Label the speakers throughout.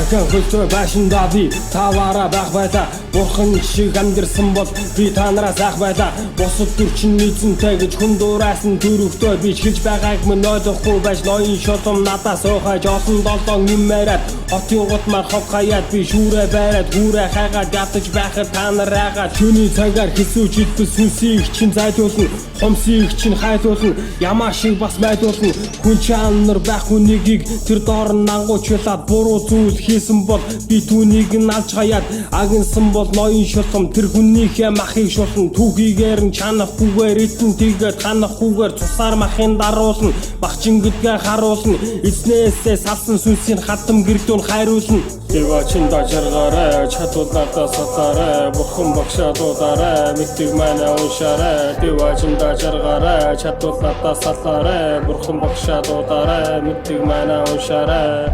Speaker 1: дахин хөлтөө байшиндаа би таваараа байх байлаа. Бурхан шиг амьдэрсэн бол би та нараас айх байлаа. Бусад төрчин нийцэнтэй гэж хүн дуурайсан төрөвтөө би хэлж байгааг минь ойлгохгүй байж ноён шолом надаас уухаж олон долоон нэмээрээд хотын гутмаар хов хаяад би шүүрээ байраад гүүрээ хайгаад ятаж байхад та нар айгаад шүний цагаар хэсүүж идбэл сүнсийг чинь зайлуулна, хомсыг чинь хайлуулна, ямаа шиг бас байлуулна. Хүн чанар байх хүнийгийг тэр доор нь ангуучлаад буруу зүйл хийсэн бол би түүнийг нь алж хаяад агнсан бол ноён шулам тэр хүнийхээ махыг шулна. Түүхийгээр нь чанахгүйгээр эдэн тэгээд ханахгүйгээр цусаар махын даруулна. Багчин гэдгээ харуулна. Эзнээсээ салсан сүнсийн хатам гэрдүүн хайруулна. Дэвачин дажаргаарай, чадварлаадаа сатаарай, бурхан багшаадуудаарай, мэтэг манай уншаарай. Дэвачин дажаргаарай, чадварлаадаа сатаарай, бурхан багшаадуудаарай, мэтэг манай уншаарай.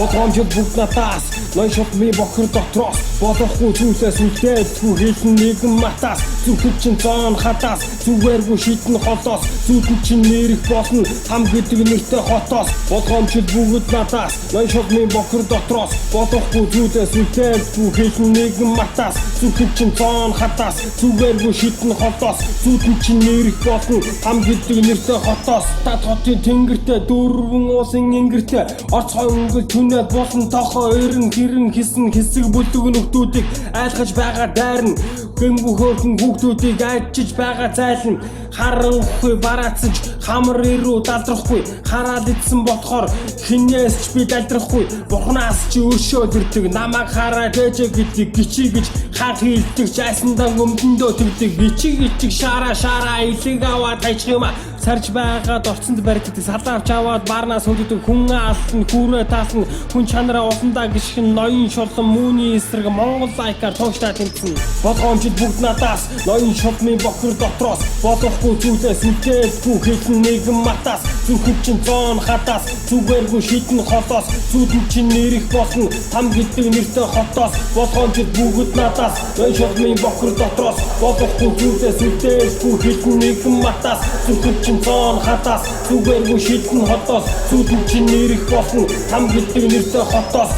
Speaker 1: Бодгомжид бүгд надаас ноён шулмын бохир дотроос болохгүй зүйлээс үлдээдгүй хэлэн нэгэн матаас зүрхэд чин зоон хатаас зүгээргүй шидэн холоос зүудэнд чин нэрэх болно хам гэдэг нэртэй хотоос бодгомжид бүгд надаас ноён шулмын бохир дотроос болохгүй зүйлээс үлдээдгүй хэлэн нэгэн матаас зүрхэд чин зоон хатаас зүгээргүй шидэн холоос зүудэнд чин нэрэх болно хам гэдэг нэртэй хотоос тат хотын тэнгэртэй дөрвөн уусын ингэртэй орц хонгол түнэд болон тохоо өрн хэрэн хийсэн хэсэг бүлэг нөхдүүдийг айлгаж байгаа дайрна гэмгүй хөөрхөн хүүхдүүдийг айчиж байгаа зайлна харанхуй бараацж хамар ирүү далдрахгүй хараад идсэн болохоор хинээс ч би далдрахгүй бурхнаас ч өршөөл ирдэг намайг хараад ээжээ гэдэг гिचи гэж хаан хийлдэг жайсандаа өмдөндөө төвдөг гिचиг шараа илэг аваад хайчих юм сарж байгаад орцонд баригддаг салаавч аваад барнаас хөндөдөг хүн алсан хүрээ таасан хүн чанараа уландаа гიშгэн ноён шулан мууны эсрэг Монгол лайкаар тууштай тэмцэн болгоомжид бүгд надаас ноён шулмын бохир дотроос болохгүй зүйлээс үлдээдгүй хэлэн нэгэн матаас зүрхэд чин зоон хатаас зүгээргүй шидэн холоос зүудэнд чин нэрэх болно там гэдэг нэртэй хотоос болгоомжид бүгд надаас ноён шулмын бохир дотроос болохгүй зүйлээс үлдээдгүй хэлэн нэгэн матаас зүрхэд чин зоон хатаас зүгээргүй шидэн хотоос зүудэнд чин нэрэх болно там гэдэг нэртэй хотоос